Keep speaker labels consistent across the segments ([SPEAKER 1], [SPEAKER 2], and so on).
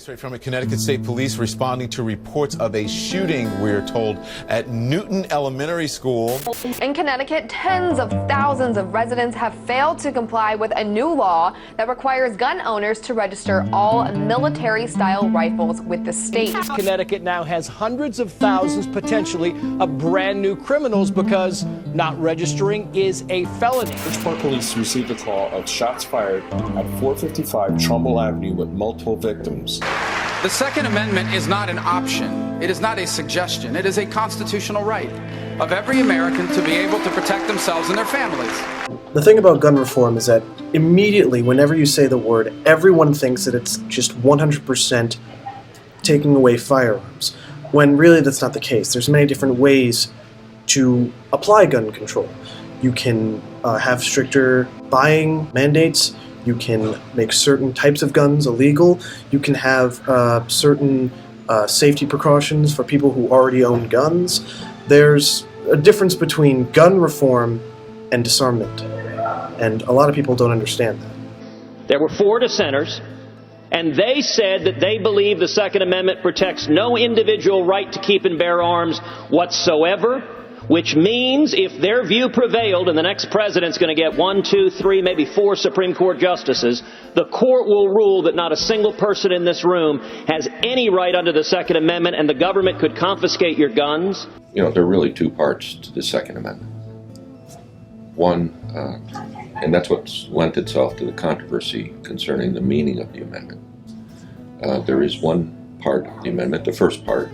[SPEAKER 1] Straight from it, Connecticut State Police responding to reports of a shooting, we're told, at Newton Elementary School.
[SPEAKER 2] In Connecticut, tens of thousands of residents have failed to comply with a new law that requires gun owners to register all military-style rifles with the state.
[SPEAKER 3] Connecticut now has hundreds of thousands, potentially, of brand new criminals because not registering is a felony.
[SPEAKER 4] Bridgeport police received a call of shots fired at 455 Trumbull Avenue with multiple victims.
[SPEAKER 5] The Second Amendment is not an option. It is not a suggestion. It is a constitutional right of every American to be able to protect themselves and their families.
[SPEAKER 6] The thing about gun reform is that immediately, whenever you say the word, everyone thinks that it's just 100% taking away firearms, when really that's not the case. There's many different ways to apply gun control. You can have stricter buying mandates. You can make certain types of guns illegal. You can have certain safety precautions for people who already own guns. There's a difference between gun reform and disarmament, and a lot of people don't understand that.
[SPEAKER 7] There were 4 dissenters, and they said that they believe the Second Amendment protects no individual right to keep and bear arms whatsoever, which means if their view prevailed and the next president's going to get 1, 2, 3, maybe 4 Supreme Court justices, the court will rule that not a single person in this room has any right under the Second Amendment, and the government could confiscate your guns.
[SPEAKER 8] You know, there are really 2 parts to the Second Amendment. One, and that's what's lent itself to the controversy concerning the meaning of the amendment. There is one part of the amendment, the first part,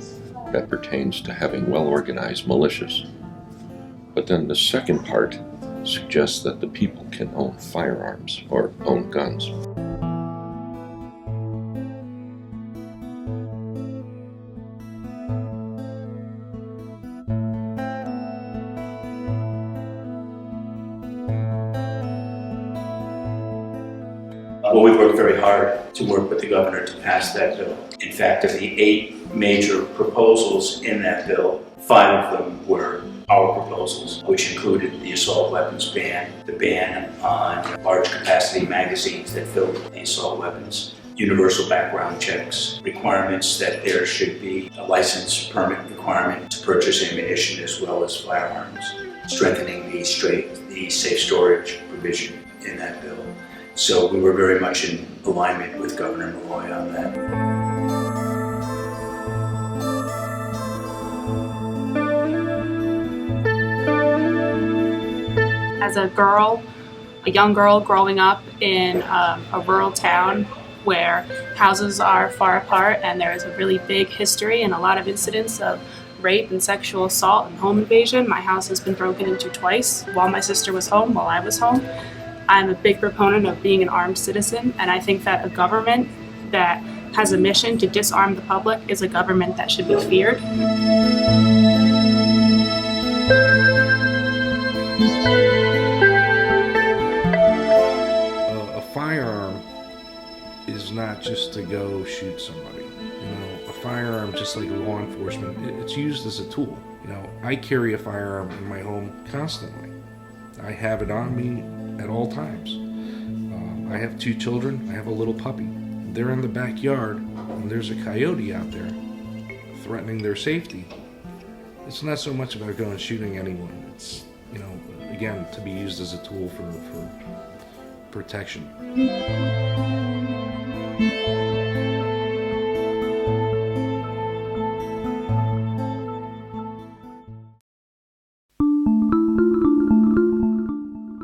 [SPEAKER 8] that pertains to having well-organized militias. But then the second part suggests that the people can own firearms or own guns.
[SPEAKER 9] Well, we worked very hard to work with the governor to pass that bill. In fact, of the 8 major proposals in that bill, 5 of them were our proposals, which included the assault weapons ban, the ban on large capacity magazines that fill the assault weapons, universal background checks, requirements that there should be a license permit requirement to purchase ammunition as well as firearms, strengthening the safe storage provision in that bill. So we were very much in alignment with Governor Malloy on that.
[SPEAKER 10] As a girl, a young girl growing up in a rural town where houses are far apart and there is a really big history and a lot of incidents of rape and sexual assault and home invasion. My house has been broken into twice while my sister was home, while I was home. I'm a big proponent of being an armed citizen, and I think that a government that has a mission to disarm the public is a government that should be feared.
[SPEAKER 11] A firearm is not just to go shoot somebody. You know, a firearm, just like law enforcement, it's used as a tool. You know, I carry a firearm in my home constantly. I have it on me at all times. I have 2 children. I have a little puppy. They're in the backyard and there's a coyote out there threatening their safety. It's not so much about going shooting anyone. It's, you know, again, to be used as a tool for protection.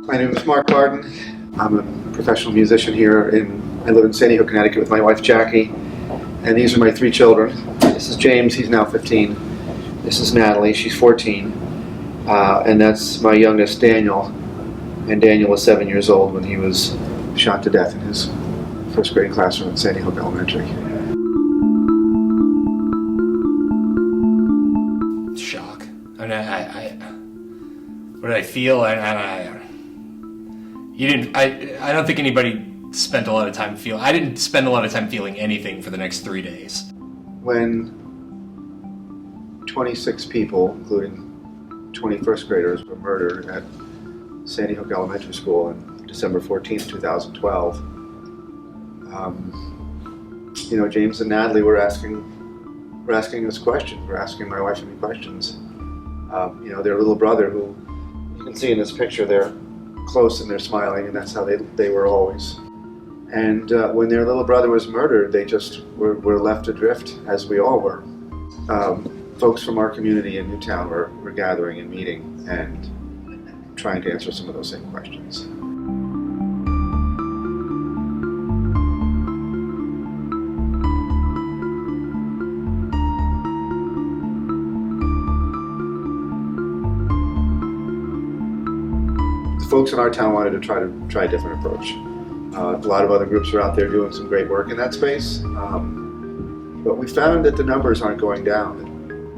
[SPEAKER 12] My name is Mark Barton. I'm a professional musician here I live in Sandy Hook, Connecticut with my wife Jackie, and these are my 3 children. This is James, he's now 15. This is Natalie, she's 14. And that's my youngest, Daniel. And Daniel was 7 years old when he was shot to death in his first grade classroom at Sandy Hook Elementary.
[SPEAKER 13] Shock. I mean, what did I feel? I don't think anybody spent a lot of time I didn't spend a lot of time feeling anything for the next 3 days.
[SPEAKER 12] When 26 people, including 20 first graders, were murdered at Sandy Hook Elementary School on December 14th, 2012, you know, James and Natalie were asking us questions. We're asking my wife and me questions. You know, their little brother, who you can see in this picture, they're close and they're smiling, and that's how they were always. And when their little brother was murdered, they just were left adrift, as we all were. Folks from our community in Newtown were gathering and meeting and trying to answer some of those same questions. The folks in our town wanted to try a different approach. A lot of other groups are out there doing some great work in that space, but we found that the numbers aren't going down.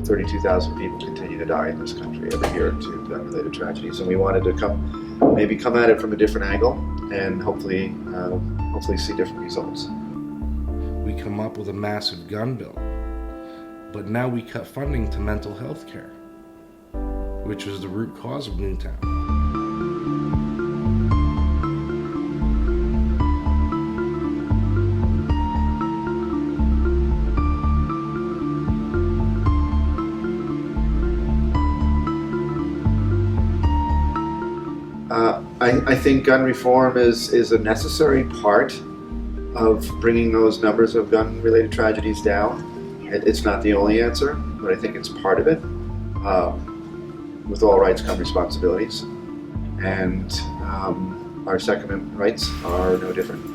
[SPEAKER 12] 32,000 people continue to die in this country every year to gun-related tragedies, and we wanted to come at it from a different angle and hopefully see different results.
[SPEAKER 11] We come up with a massive gun bill, but now we cut funding to mental health care, which was the root cause of Newtown.
[SPEAKER 12] I think gun reform is a necessary part of bringing those numbers of gun-related tragedies down. It's not the only answer, but I think it's part of it. With all rights come responsibilities, and our Second Amendment rights are no different.